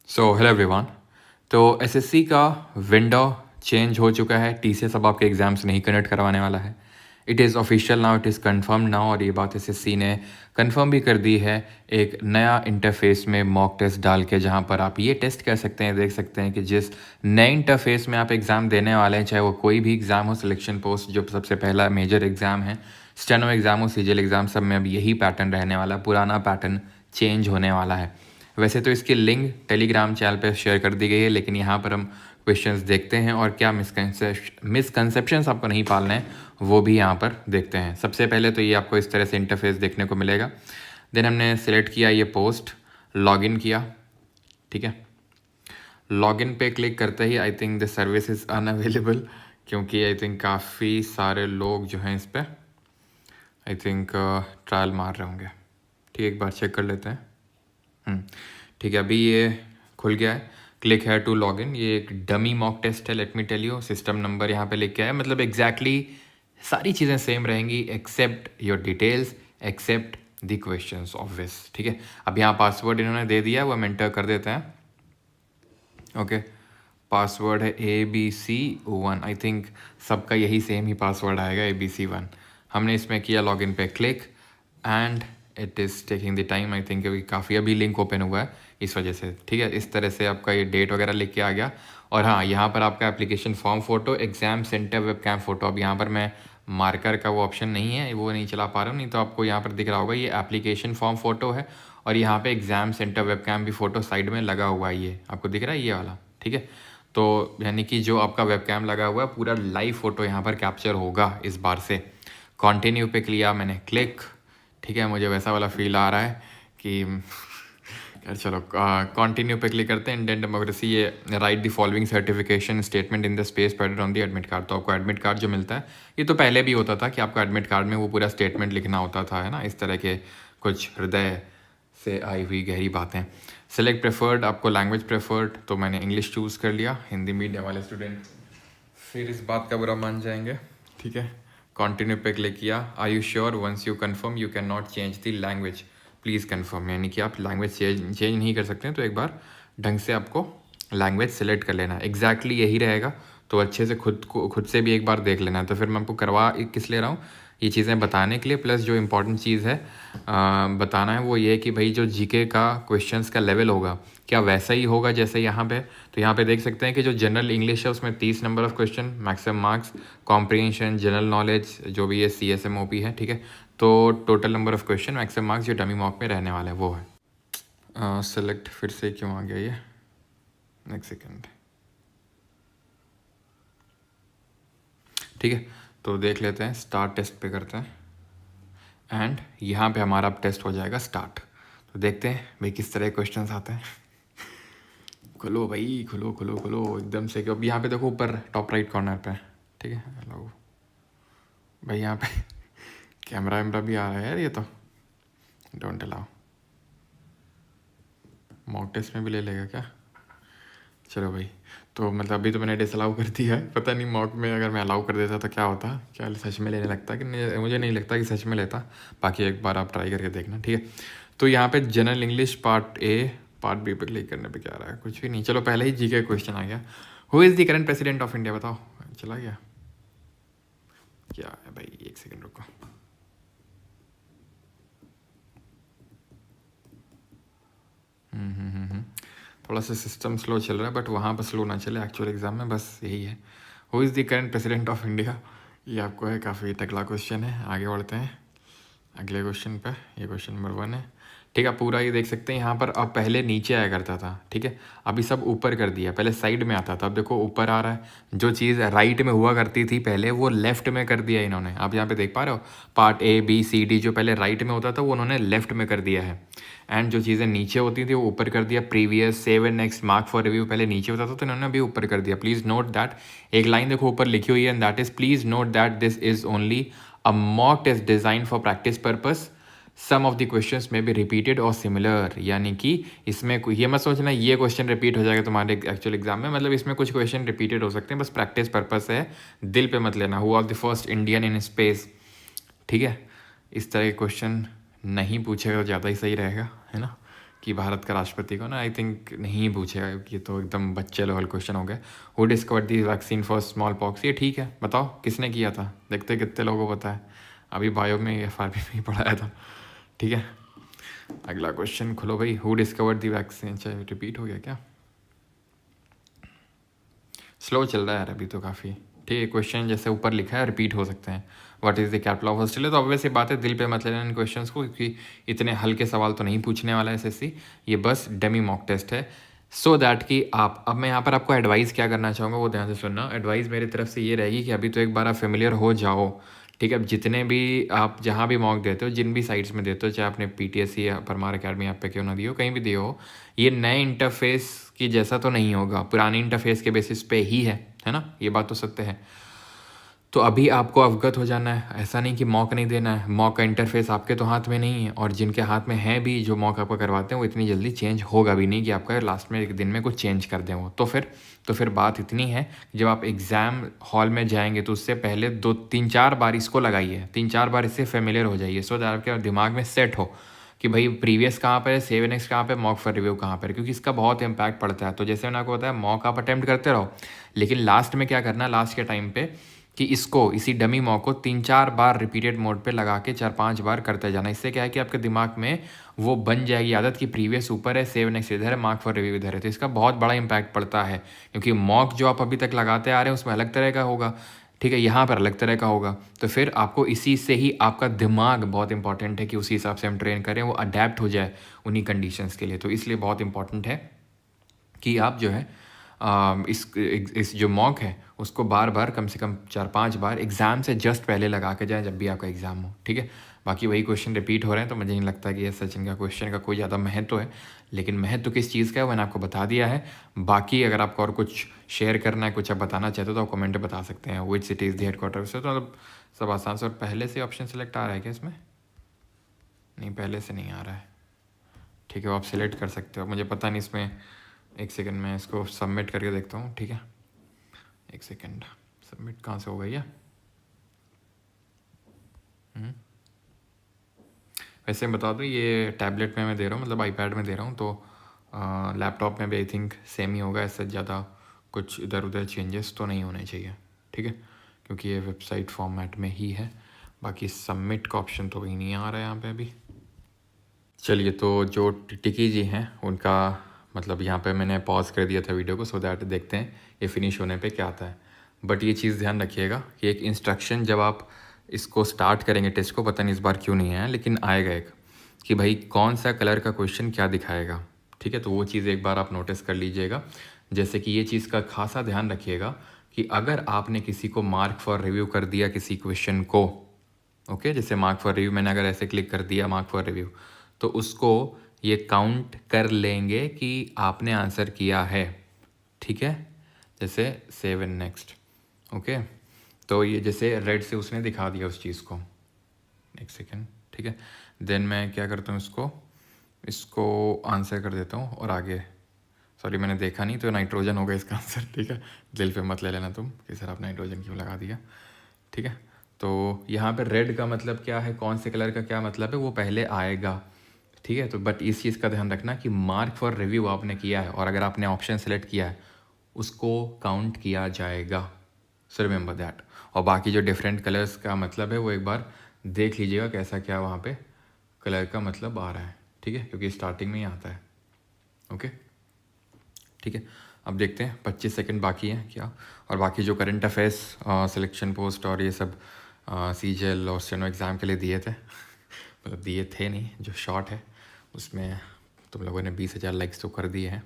So hello everyone. तो SSC का window change हो चुका है। टीसीएस अब आपके एग्ज़ाम्स नहीं कंडक्ट करवाने वाला है। It is official now, it is confirm now. और ये बात एसएससी ने कंफर्म भी कर दी है एक नया इंटरफेस में मॉक टेस्ट डाल के, जहाँ पर आप ये टेस्ट कर सकते हैं, देख सकते हैं कि जिस नए इंटरफेस में आप एग्ज़ाम देने वाले हैं, चाहे वो कोई भी एग्ज़ाम हो, सिलेक्शन पोस्ट जो सबसे पहला मेजर एग्ज़ाम है, स्टेनो एग्ज़ाम हो, सीजीएल एग्ज़ाम, सब में अब यही पैटर्न रहने वाला है। पुराना पैटर्न चेंज होने वाला है। वैसे तो इसकी लिंक टेलीग्राम चैनल पे शेयर कर दी गई है, लेकिन यहाँ पर हम क्वेश्चंस देखते हैं और क्या मिसकंसेप्शंस आपको नहीं पालने हैं वो भी यहाँ पर देखते हैं। सबसे पहले तो ये आपको इस तरह से इंटरफेस देखने को मिलेगा। देन हमने सेलेक्ट किया ये पोस्ट, लॉगिन किया, ठीक है। लॉगिन पे क्लिक करते ही I think the service is unavailable, क्योंकि आई थिंक काफ़ी सारे लोग जो हैं इस पर आई थिंक ट्रायल मार रहे होंगे। ठीक है, एक बार चेक कर लेते हैं। ठीक है, अभी ये खुल गया है। क्लिक है टू लॉगिन। ये एक डमी मॉक टेस्ट है, let me tell you. System number यहाँ पे लिख के आया, मतलब एग्जैक्टली सारी चीज़ें सेम रहेंगी except your details, except the questions obvious. ठीक है, अब यहाँ पासवर्ड इन्होंने दे दिया, वो हम एंटर कर देते हैं। ओके, पासवर्ड है ABC1। आई थिंक सबका यही सेम ही पासवर्ड आएगा, ABC1। हमने इसमें किया लॉगिन पे click and it is taking the time. I think काफ़ी अभी लिंक ओपन हुआ है इस वजह से। ठीक है, इस तरह से आपका ये डेट वगैरह लिख के आ गया। और हाँ, यहाँ पर आपका application form photo, exam centre webcam photo. अब यहाँ पर मैं मार्कर का वो ऑप्शन नहीं है, वो नहीं चला पा रहा हूँ, नहीं तो आपको यहाँ पर दिख रहा होगा ये एप्लीकेशन फॉर्म फ़ोटो है और यहाँ पे एग्ज़ाम सेंटर वेब कैम भी फ़ोटो साइड में लगा हुआ है। ये आपको दिख रहा है ये वाला, ठीक है। तो यानी कि जो आपका वेब कैम लगा हुआ है, पूरा लाइव फ़ोटो यहाँ पर कैप्चर होगा इस बार से। कॉन्टिन्यू पे किया मैंने क्लिक, ठीक है। मुझे वैसा वाला फील आ रहा है कि यार चलो कॉन्टिन्यू पे क्लिक करते हैं। इंडियन डेमोक्रेसी, ये right the following certification statement in the space provided on the admit card. तो आपको एडमिट कार्ड जो मिलता है, ये तो पहले भी होता था कि आपको एडमिट कार्ड में वो पूरा स्टेटमेंट लिखना होता था, है ना, इस तरह के कुछ हृदय से आई हुई गहरी बातें। सेलेक्ट प्रेफर्ड, आपको लैंग्वेज प्रेफर्ड, तो मैंने इंग्लिश चूज़ कर लिया। हिंदी मीडियम वाले स्टूडेंट फिर इस बात का बुरा मान जाएंगे, ठीक है। कॉन्टिन्यू पे क्लिक किया। Are you sure, once you confirm you can not change the language, please confirm. यानी कि आप लैंग्वेज चेंज नहीं कर सकते हैं, तो एक बार ढंग से आपको लैंग्वेज सेलेक्ट कर लेना है। एग्जैक्टली यही रहेगा, तो अच्छे से खुद से भी एक बार देख लेना है। तो फिर मैं आपको करवा किस ले रहा हूँ, ये चीज़ें बताने के लिए, प्लस जो इम्पोर्टेंट चीज़ है बताना है वो ये है कि भाई जो जीके का क्वेश्चंस का लेवल होगा, क्या वैसा ही होगा जैसे यहाँ पे। तो यहाँ पे देख सकते हैं कि जो जनरल इंग्लिश है उसमें 30 number of question, maximum marks. Comprehension, general knowledge जो भी है CSMOP है, ठीक है। तो total number of question, maximum marks जो डमी मॉक में रहने वाला है वो है। सेलेक्ट फिर से क्यों आ गया ये, नेक्स्ट सेकेंड, ठीक है। तो देख लेते हैं, स्टार्ट टेस्ट पे करते हैं एंड यहाँ पे हमारा अब टेस्ट हो जाएगा स्टार्ट। तो देखते हैं भाई किस तरह के क्वेश्चंस आते हैं। खुलो भाई, खुलो खुलो खुलो एकदम से। अब यहाँ पे देखो ऊपर टॉप राइट कॉर्नर पे, ठीक है। हेलो भाई, यहाँ पे कैमरा वैमरा भी आ रहा है यार, ये तो डोंट अलाउ। मॉक टेस्ट में भी ले लेगा क्या? चलो भाई, तो मतलब अभी तो मैंने डिसअलाउ कर दिया है। पता नहीं मॉक में अगर मैं अलाउ कर देता तो क्या होता, क्या सच में लेने लगता कि नहीं, मुझे नहीं लगता कि सच में लेता। बाकी एक बार आप ट्राई करके देखना, ठीक है। तो यहाँ पे general English part A, part B पे क्लिक करने पे क्या आ रहा है, कुछ भी नहीं। चलो पहले ही जीके क्वेश्चन आ गया। Who is the current president of India, बताओ। चला गया क्या है भाई, एक सेकेंड रुको। थोड़ा सा सिस्टम स्लो चल रहा है, बट वहाँ पर स्लो ना चले एक्चुअल एग्जाम में, बस यही है। Who is the current president of India, ये आपको है, काफ़ी तगड़ा क्वेश्चन है। आगे बढ़ते हैं अगले क्वेश्चन पे। ये क्वेश्चन नंबर 1 है, ठीक है। पूरा ये देख सकते हैं यहाँ पर। अब पहले नीचे आया करता था, ठीक है, अभी सब ऊपर कर दिया। पहले साइड में आता था, अब देखो ऊपर आ रहा है। जो चीज़ राइट में हुआ करती थी पहले, वो लेफ्ट में कर दिया इन्होंने। आप यहाँ पे देख पा रहे हो, part A B C D जो पहले राइट में होता था वो उन्होंने लेफ्ट में कर दिया है। एंड जो चीज़ें नीचे होती थी वो ऊपर कर दिया। Previous, save and next, mark for review पहले नीचे होता था, तो इन्होंने अभी ऊपर कर दिया। प्लीज़ नोट दैट, एक लाइन देखो ऊपर लिखी हुई है, and that is please note that this is only a mock test design for practice purpose, some of the questions में भी रिपीटेड और सिमिलर। यानी कि इसमें ये मत सोचना ये क्वेश्चन रिपीट हो जाएगा तुम्हारे एक्चुअल एग्जाम में, मतलब इसमें कुछ क्वेश्चन रिपीटेड हो सकते हैं, बस प्रैक्टिस पर्पस है, दिल पे मत लेना। Who was the first Indian in space, ठीक है। इस तरह के क्वेश्चन नहीं पूछेगा तो ज़्यादा ही सही रहेगा, है ना। कि भारत का राष्ट्रपति कौन है, आई थिंक नहीं पूछेगा, ये तो एकदम बच्चे लेवल क्वेश्चन हो गया। Who discovered the vaccine for small pox, ये ठीक है, बताओ किसने किया था, देखते कितने लोगों को पता है। अभी बायो में FRP में ही पढ़ाया था, ठीक है। अगला क्वेश्चन खोलो भाई, हु डिस्कवर्ड दी वैक्सीन, चाहे रिपीट हो गया क्या, स्लो चल रहा है यार अभी तो काफ़ी, ठीक है। क्वेश्चन जैसे ऊपर लिखा है रिपीट हो सकते हैं। What is the capital of Australia, तो ऑब्वियस ये बात है, दिल पे मत लेना इन क्वेश्चंस को, क्योंकि इतने हल्के सवाल तो नहीं पूछने वाला है SSC, ये बस डेमी मॉक टेस्ट है। सो दैट कि आप, अब मैं यहाँ पर आपको एडवाइस क्या करना चाहूँगा वो ध्यान से सुनना। एडवाइस मेरी तरफ से ये रहेगी कि अभी तो एक बार आप फेमिलियर हो जाओ, ठीक है। अब जितने भी आप जहाँ भी मॉक देते हो, जिन भी साइट्स में देते हो, चाहे आपने PTSC या परमार अकेडमी आप पे क्यों ना दियो, कहीं भी दिए हो, ये नए इंटरफेस की जैसा तो नहीं होगा, पुरानी इंटरफेस के बेसिस पे ही है ना, ये बात तो सत्य है। तो अभी आपको अवगत हो जाना है, ऐसा नहीं कि मॉक नहीं देना है, मॉक का इंटरफेस आपके तो हाथ में नहीं है, और जिनके हाथ में है भी, जो मॉक आपका करवाते हैं, वो इतनी जल्दी चेंज होगा भी नहीं कि आपका लास्ट में एक दिन में कुछ चेंज कर दें वो। तो फिर बात इतनी है, जब आप एग्ज़ाम हॉल में जाएंगे तो उससे पहले 2-3-4 बार इसको लगाइए, 3-4 बार इससे फेमिलियर हो जाइए, सो दैट आपके दिमाग में सेट हो कि भाई प्रीवियस कहाँ पर है, 7x कहाँ पे, मॉक फॉर रिव्यू कहाँ पर, क्योंकि इसका बहुत इंपैक्ट पड़ता है। तो जैसे मैंने आपको बताया, मॉक आप अटैम्प्ट करते रहो, लेकिन लास्ट में क्या करना, लास्ट के टाइम पे, कि इसको, इसी डमी मॉक को 3-4 बार रिपीटेड मोड पे लगा के 4-5 बार करते जाना। इससे क्या है कि आपके दिमाग में वो बन जाएगी आदत कि प्रीवियस ऊपर है, 7x इधर है, मार्क फॉर रिव्यू इधर है। तो इसका बहुत बड़ा इंपैक्ट पड़ता है, क्योंकि मॉक जो आप अभी तक लगाते आ रहे हैं उसमें अलग तरह का होगा, ठीक है, यहाँ पर अलग तरह का होगा। तो फिर आपको इसी से ही आपका दिमाग बहुत इंपॉर्टेंट है कि उसी हिसाब से हम ट्रेन करें, वो अडेप्ट हो जाए उन्हीं कंडीशंस के लिए। तो इसलिए बहुत इंपॉर्टेंट है कि आप जो है इस जो मॉक है उसको बार बार, कम से कम 4-5 बार एग्ज़ाम से जस्ट पहले लगा के जाएं, जब भी आपका एग्ज़ाम हो, ठीक है। बाकी वही क्वेश्चन रिपीट हो रहे हैं, तो मुझे नहीं लगता कि ये सचिन का क्वेश्चन का कोई ज़्यादा महत्व है, लेकिन महत्व किस चीज़ का है मैंने आपको बता दिया है। बाकी अगर आपको और कुछ शेयर करना है, कुछ आप बताना चाहते हो, तो आप कमेंट में बता सकते हैं। Which city is the headquarter से, तो मतलब सब आसान से। और पहले से ऑप्शन सेलेक्ट आ रहा है क्या इसमें, नहीं पहले से नहीं आ रहा है, ठीक है, वो आप सिलेक्ट कर सकते हो, मुझे पता नहीं इसमें। एक सेकंड में इसको सबमिट करके देखता हूँ, ठीक है, एक सेकंड, सबमिट कहाँ से हो गई है। वैसे मैं बता दूँ, ये टैबलेट में मैं दे रहा हूँ, मतलब iPad में दे रहा हूँ, तो लैपटॉप में भी आई थिंक सेम ही होगा, ऐसे ज़्यादा कुछ इधर उधर चेंजेस तो नहीं होने चाहिए, ठीक है, क्योंकि ये वेबसाइट फॉर्मेट में ही है। बाकी सबमिट का ऑप्शन तो कहीं नहीं आ रहा है यहाँ पे अभी। चलिए, तो जो टिकी जी हैं उनका मतलब यहाँ पे मैंने पॉज कर दिया था वीडियो को, सो दैट देखते हैं ये फिनिश होने पे क्या आता है। बट ये चीज़ ध्यान रखिएगा कि एक इंस्ट्रक्शन जब आप इसको स्टार्ट करेंगे टेस्ट को, पता नहीं इस बार क्यों नहीं आया, लेकिन आएगा एक, कि भाई कौन सा कलर का क्वेश्चन क्या दिखाएगा, ठीक है। तो वो चीज़ एक बार आप नोटिस कर लीजिएगा। जैसे कि ये चीज़ का खासा ध्यान रखिएगा कि अगर आपने किसी को मार्क फॉर रिव्यू कर दिया किसी क्वेश्चन को, ओके, जैसे मार्क फॉर रिव्यू मैंने अगर ऐसे क्लिक कर दिया मार्क फॉर रिव्यू, तो उसको ये काउंट कर लेंगे कि आपने आंसर किया है, ठीक है। जैसे 7 नेक्स्ट, ओके, तो ये जैसे रेड से उसने दिखा दिया उस चीज़ को, एक सेकेंड, ठीक है। देन मैं क्या करता हूँ, इसको आंसर कर देता हूँ और आगे, सॉरी मैंने देखा नहीं, तो नाइट्रोजन होगा इसका आंसर, ठीक है। दिल पे मत ले लेना तुम कि सर आप नाइट्रोजन क्यों लगा दिया, ठीक है। तो यहाँ पे रेड का मतलब क्या है, कौन से कलर का क्या मतलब है, वो पहले आएगा, ठीक है। तो बट इस चीज़ का ध्यान रखना कि मार्क फॉर रिव्यू आपने किया है, और अगर आपने ऑप्शन सेलेक्ट किया है उसको काउंट किया जाएगा, सो रिमेंबर दैट। और बाकी जो डिफरेंट कलर्स का मतलब है वो एक बार देख लीजिएगा कैसा क्या वहाँ पे कलर का मतलब आ रहा है, ठीक है, क्योंकि स्टार्टिंग में ही आता है, ओके, ठीक है। अब देखते हैं, 25 सेकंड बाकी हैं क्या। और बाकी जो करंट अफेयर्स सिलेक्शन पोस्ट और ये सब CGL और स्टेनो एग्ज़ाम के लिए दिए थे मतलब दिए थे नहीं, जो शॉर्ट है उसमें तुम लोगों ने 20,000 लाइक्स तो कर दिए हैं।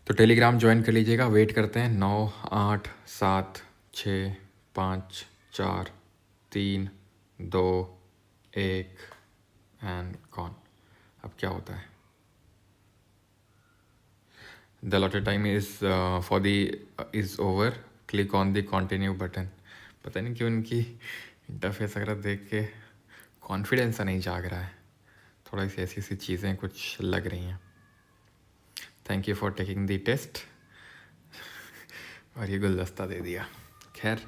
तो टेलीग्राम ज्वाइन कर लीजिएगा। वेट करते हैं 9, 8, 7, 6, 5, 4, 3, 2, 1 एंड कौन, अब क्या होता है। The allotted time is over. Click on the continue button. पता नहीं क्यों इनकी इंटरफेस वगैरह देख के कॉन्फिडेंस सा नहीं जाग रहा है, थोड़ा सी ऐसी ऐसी चीज़ें कुछ लग रही हैं। Thank you for taking the test, और ये गुलदस्ता दे दिया। खैर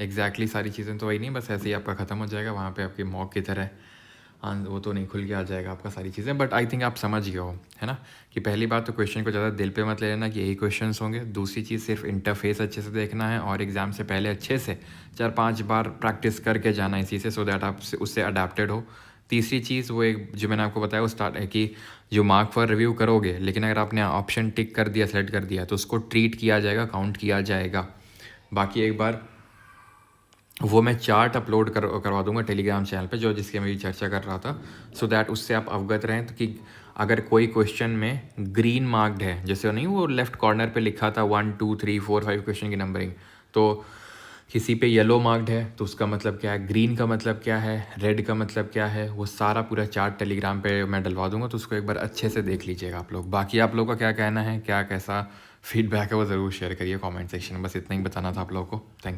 एग्जैक्टली सारी चीज़ें तो वही नहीं, बस ऐसे ही आपका ख़त्म हो जाएगा, वहाँ पे आपकी मॉक की तरह वो तो नहीं खुल के आ जाएगा आपका सारी चीज़ें, बट आई थिंक आप समझ गए हो, है ना, कि पहली बात तो क्वेश्चन को ज़्यादा दिल पे मत ले लेना कि यही क्वेश्चंस होंगे। दूसरी चीज़ सिर्फ इंटरफेस अच्छे से देखना है और एग्ज़ाम से पहले अच्छे से 4-5 बार प्रैक्टिस करके जाना इसी से, सो दैट आप उससे अडेप्टेड हो। तीसरी चीज़ वो एक जो मैंने आपको बताया वो स्टार्ट है कि जो मार्क फॉर रिव्यू करोगे, लेकिन अगर आपने ऑप्शन टिक कर दिया, सेलेक्ट कर दिया, तो उसको ट्रीट किया जाएगा, काउंट किया जाएगा। बाकी एक बार वो मैं चार्ट अपलोड करवा दूंगा टेलीग्राम चैनल पे, जो जिसके मैं भी चर्चा कर रहा था, सो दैट उससे आप अवगत रहें। तो कि अगर कोई क्वेश्चन में ग्रीन मार्क्ड है, जैसे नहीं वो लेफ्ट कॉर्नर पे लिखा था 1 2 3 4 5 क्वेश्चन की नंबरिंग, तो किसी पे येलो मार्क्ड है तो उसका मतलब क्या है, ग्रीन का मतलब क्या है, रेड का मतलब क्या है, वो सारा पूरा चार्ट टेलीग्राम पे मैं डलवा दूंगा, तो उसको एक बार अच्छे से देख लीजिएगा आप लोग। बाकी आप लोगों का क्या कहना है, क्या कैसा फीडबैक है, वो ज़रूर शेयर करिए कमेंट सेक्शन में। बस इतना ही बताना था आप लोगों को। थैंक